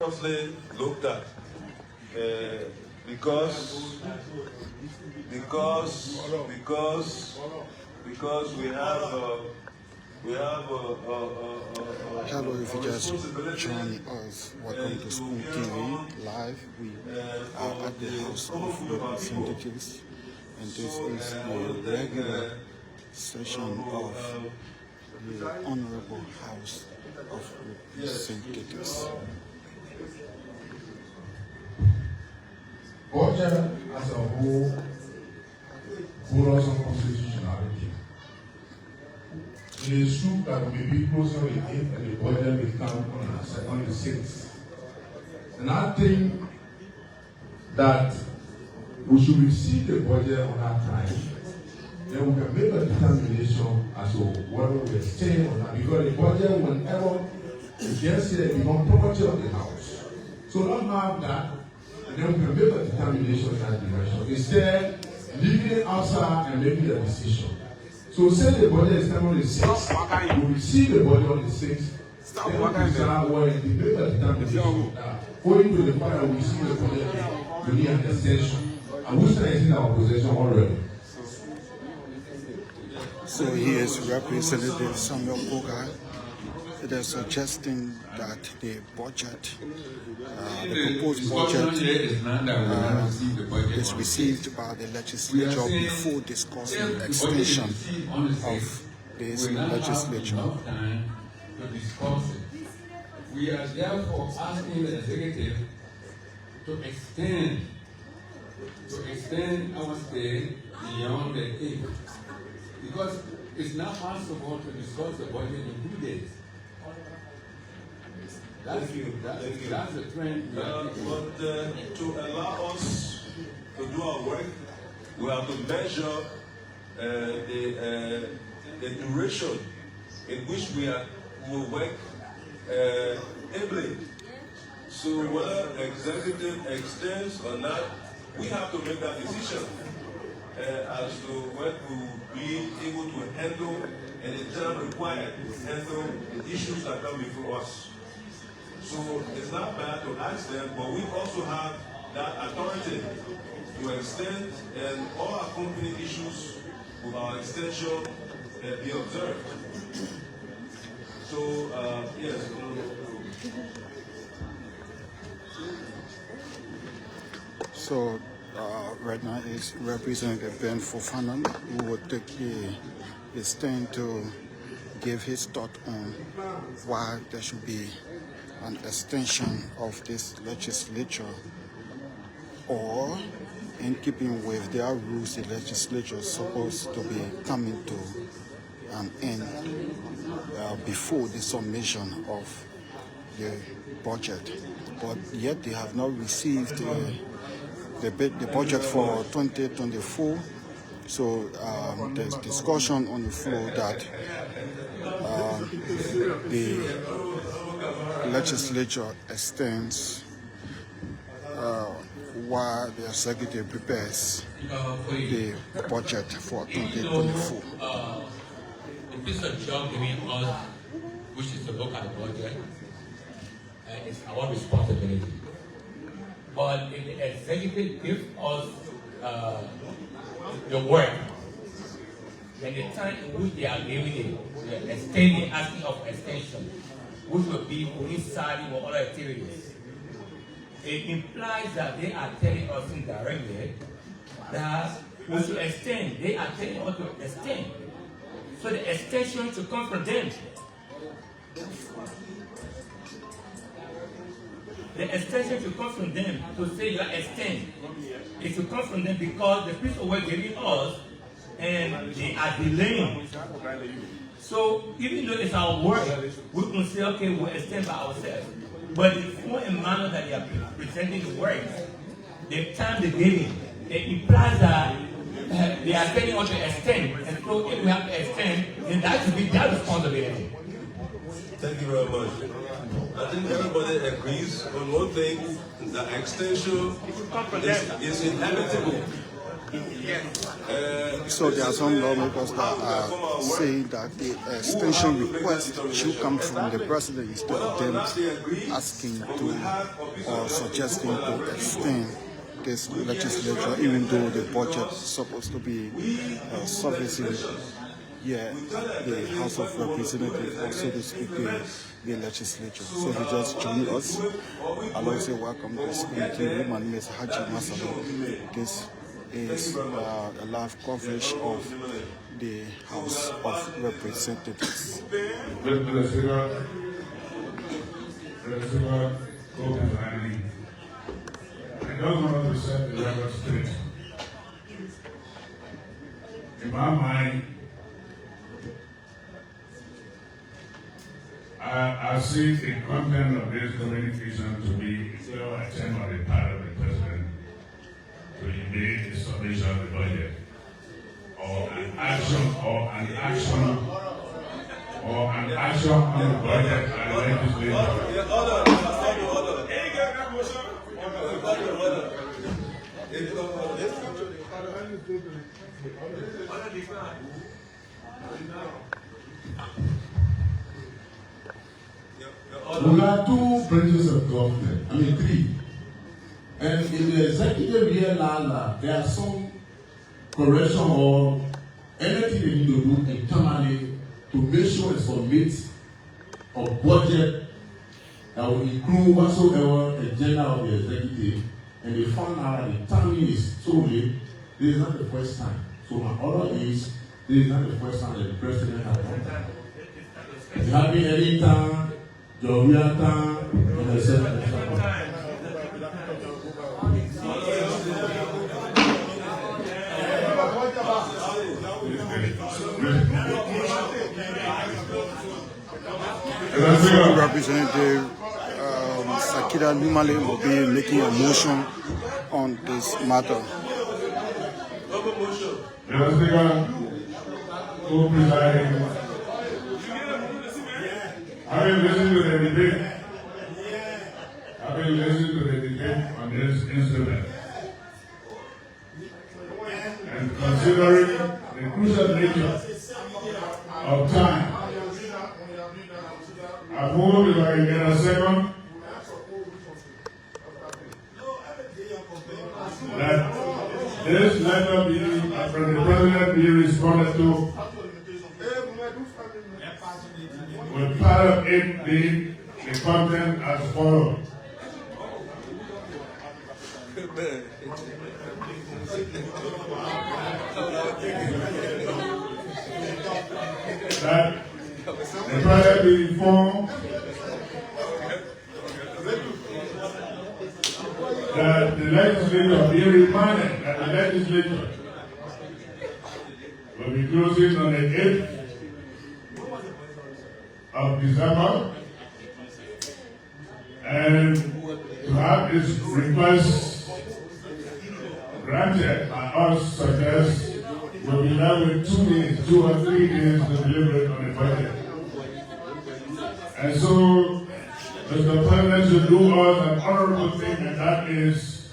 closely looked at because we have hello, if you just join us, welcome to Spoon TV Live. We are at the House of Representatives, and this is the regular session of the Honorable House of Representatives. Budget as a whole follows some constitutionality. It is true that we may be closer with it and the budget will come on the 6th. And I think that we should receive the budget on that time. Then we can make a determination as to whether we are staying or not. Because the budget, whenever it gets here, it becomes property of the house. So don't have that, and then we can make a determination in that direction. Instead, leaving it outside and making a decision. So say the budget is coming on the 6th, we receive the budget on the 6th, then we decide where to make a determination. Going to the point that we receive the budget, we need an extension. And we start in our possession already. So he is Representative Samuel Koga. They're suggesting that the budget, the proposed budget, is received by the legislature before discussing extension of this legislature. We are therefore asking the executive to extend our stay beyond the 8th, because it's not possible to discuss the budget in 2 days. That's the trend. But to allow us to do our work, we have to measure the duration in which we will work ably. So whether the executive extends or not, we have to make that decision as to what we will be able to handle and the time required to handle the issues that come before us. So it's not bad to ask them, but we also have that authority to extend, and all accompanying issues with our extension be observed. So, yes. So, right now is Representative Ben Fofana, who will take the stand to give his thought on why there should be an extension of this legislature, or in keeping with their rules, the legislature is supposed to be coming to an end before the submission of the budget. But yet they have not received the budget for 2024. So there's discussion on the floor that the legislature extends while the executive prepares the budget for 2024. The piece of job given us, which is to look at the budget, is our responsibility. But if the executive gives us the work, then the time in which they are giving it, extending, asking of extension, which will be coinciding with other activities, it implies that they are telling us indirectly that we should extend. They are telling us to extend. So the extension should come from them. The extension should come from them to say you are extend. It should come from them because the piece of work given us and they are delaying. So even though it's our work, we can say, okay, we'll extend by ourselves. But the form and manner that they are presenting the work, the time they're giving, it implies that they are telling us to extend. And so if we have to extend, then that should be their responsibility. Thank you very much. I think everybody agrees on one thing: the extension is inevitable. So there are some lawmakers that are saying that the extension request should come from the president instead of them asking to or suggesting to extend this legislature, even though the budget is supposed to be servicing the House of Representatives, or so to speak, the legislature. So he just joined us. I'd like to say welcome to this committee. My name is Haji Masalo. This is a live coverage of the House of Representatives. I don't want to set the record straight. In my mind, I see the content of this communication to be a clear attempt on the part of the president to evade the submission of the budget, or an action on the budget and legislature. We have two branches of government, three. And in the executive year, there are some correction or anything they need to do internally to make sure it's submit a budget that will include whatsoever agenda of the executive, and they found out that the timing is so late. This is not the first time. So my order is, this is not the first time that the president has done that. It happened any time, Georgia time, and I said, Representative Sakida Lumale will be making a motion on this matter. Having listened to the debate on this instrument, and considering the crucial nature of time, I move if I can get a second that this letter be from the president be responded to, with part of it being the content as follows. That the president be informed that the legislature be reminded that the legislature will be closing on the 8th of December, and to have this request granted by us suggest will be left with 2 days, 2 or 3 days to deliberate on the budget. And so Mr. President should do us an honorable thing, and that is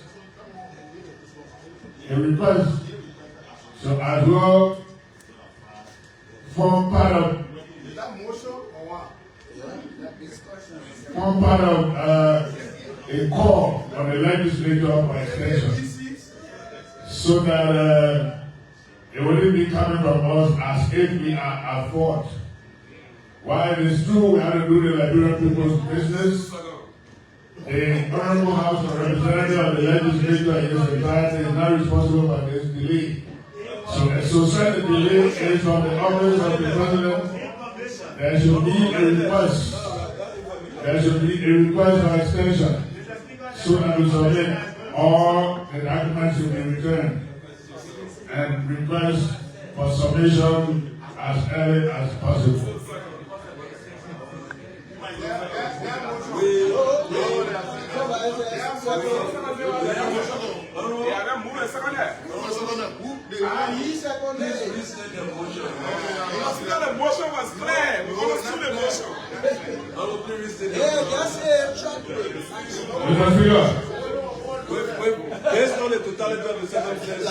a request. So as well form part of a call on the legislature for extension, so that it wouldn't be coming from us as if we are at fault. While it is true we have to do the Liberian people's business, the Honorable House of Representatives of the legislature in its entirety is not responsible for this delay. So since the delay is from the office of the president, there should be a request. There should be a request for extension, so that we submit all the documents will be returned, and request for submission as early as possible. The motion was clear. We understood the motion. Mr. Speaker, based on the totality of the circumstances,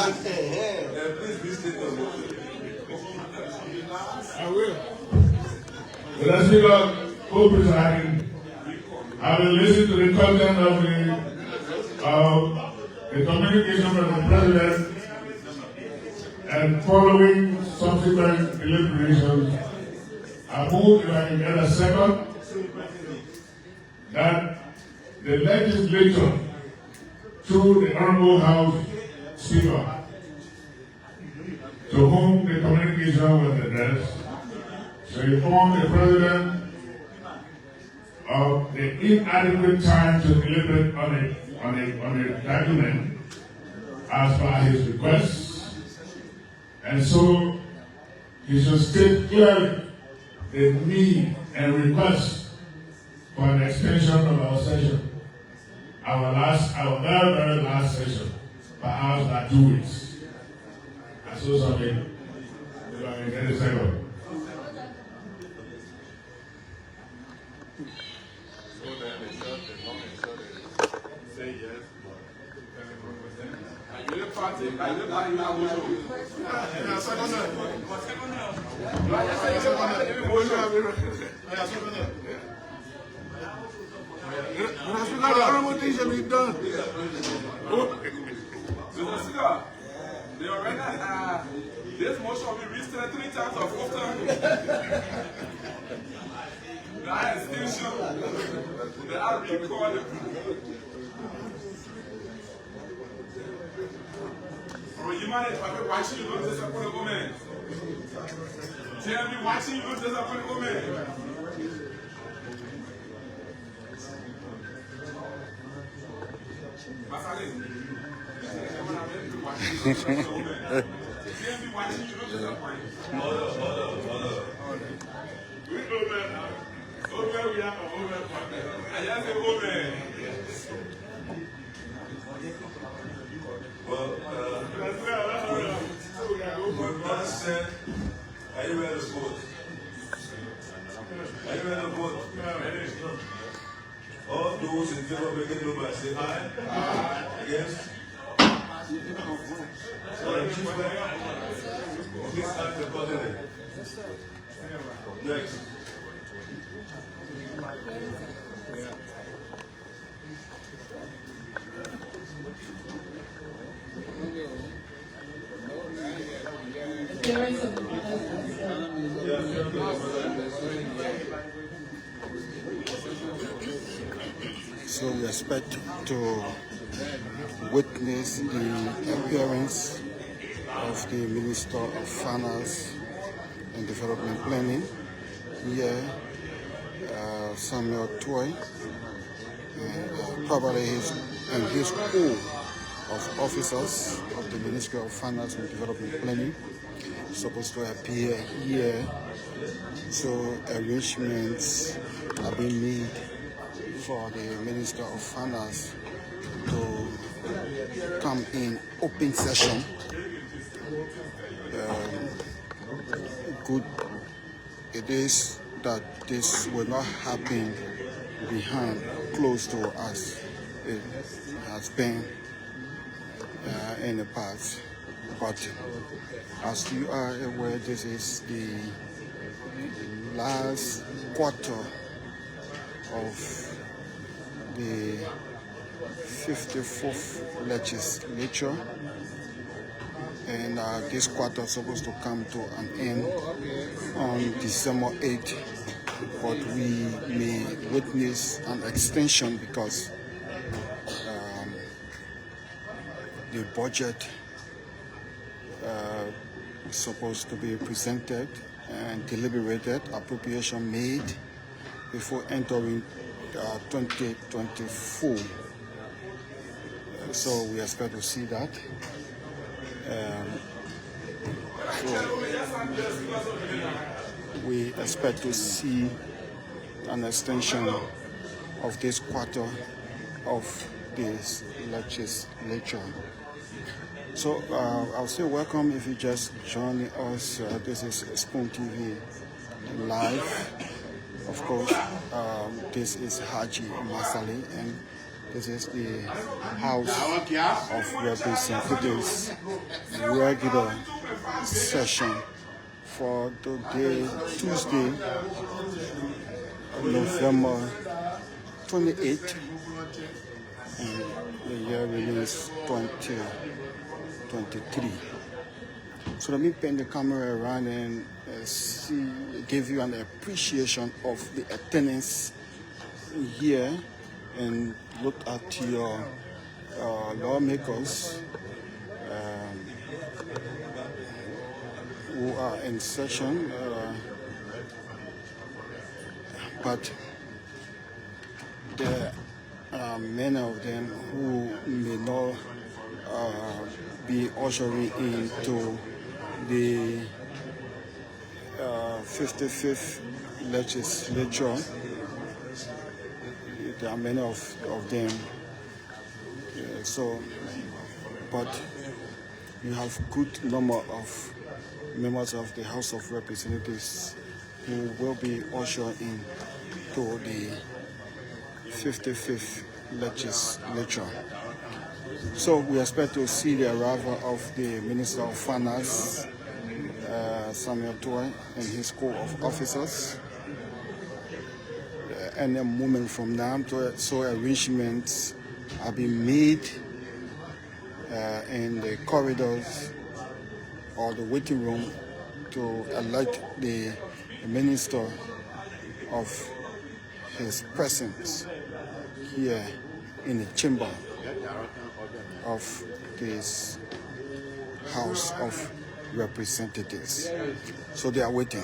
please restate the motion. I will. Mr. Speaker, co-presiding, I will listen to the content of the communication from the President and following subsequent deliberations, I move, if I can get a second, that the legislature, through the Honorable House Speaker, to whom the communication was addressed, to inform the President of the inadequate time to deliberate on a document as per his request, and so he should state clearly the need and request for an extension of our session, our very, very last session, perhaps like 2 weeks. I saw something, if I can get a second. Say yes. Are you the party? Are you the party now? The honorable things shall be done. Mr. Speaker, they already this motion will be rested 3 times or 4 times. The extension, they are recorded. From human rights, I've been watching you lose this upon a woman. Tell me, watching you lose this upon a woman. Well, with that said, are you ready to vote? Are you ready to vote? All those in favor of making no by say aye. Aye. Against? Please act accordingly. Next. So we expect to witness the appearance of the Minister of Finance and Development Planning here, Samuel Toy, probably his crew of officers of the Ministry of Finance and Development Planning supposed to appear here. So arrangements are being made for the Minister of Finance to come in open session. Good it is that this will not happen behind, close to us. It has been in the past. But as you are aware, this is the last quarter of the 54th legislature, and this quarter is supposed to come to an end on December 8th, but we may witness an extension because the budget is supposed to be presented and deliberated, appropriation made before entering 2024. So we expect to see that. So we expect to see an extension of this quarter of this legislature. So I'll say welcome if you just join us. This is Spoon TV Live. Of course, this is Haji Masali, and This is the House of Representatives regular session for today, Tuesday, November 28th, and the year remains 2023. So let me pan the camera around and give you an appreciation of the attendance here, and look at your lawmakers who are in session, but there are many of them who may not be ushering into the 55th legislature. There are many of them. But you have good number of members of the House of Representatives who will be ushered in to the 55th legislature. So we expect to see the arrival of the Minister of Finance, Samuel Toy, and his corps of officers. And a moment from now, so arrangements are being made in the corridors or the waiting room to elect the minister of his presence here in the chamber of this House of Representatives. So they are waiting.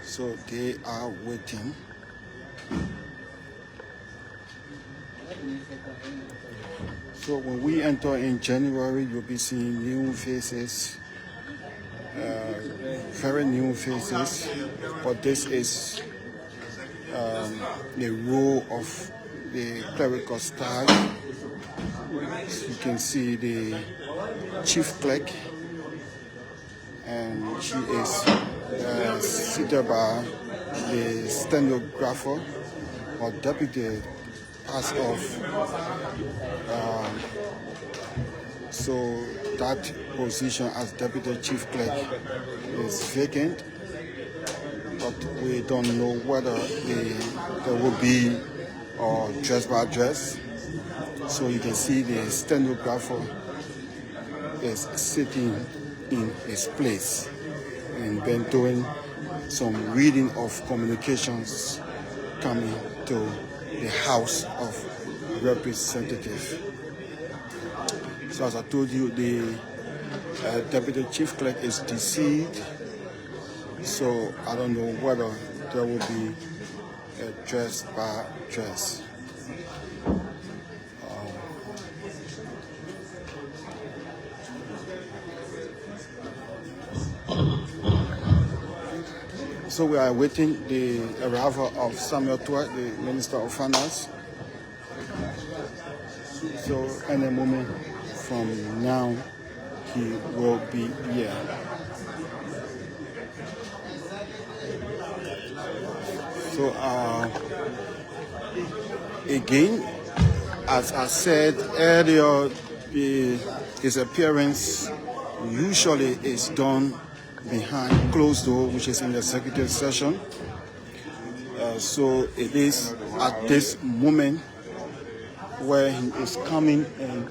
So they are waiting. So when we enter in January, you'll be seeing new faces, very new faces. But this is the role of the clerical staff. So you can see the chief clerk, and she is seated by the stenographer or deputy pass off. So that position as deputy chief clerk is vacant, but we don't know whether there will be dress by dress. So you can see the stenographer is sitting in his place and been doing some reading of communications coming to the House of Representatives. So as I told you, the Deputy Chief Clerk is deceased, so I don't know whether there will be a dress by dress. So we are awaiting the arrival of Samuel Toy, the Minister of Finance. So any moment from now, he will be here. So again, as I said earlier, his appearance usually is done behind closed door, which is in the executive session. So it is at this moment where he is coming, and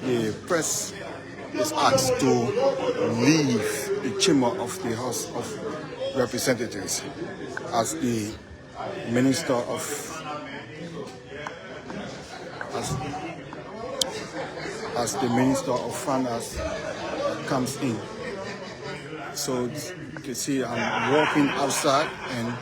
the press is asked to leave the chamber of the House of Representatives as the Minister of Finance comes in. So you can see I'm walking outside, and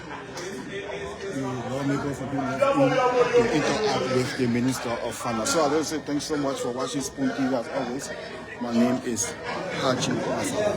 the lawmakers are being left in to interact with the Minister of Finance. So I will say thanks so much for watching Spoon TV as always. My name is Haji Masala.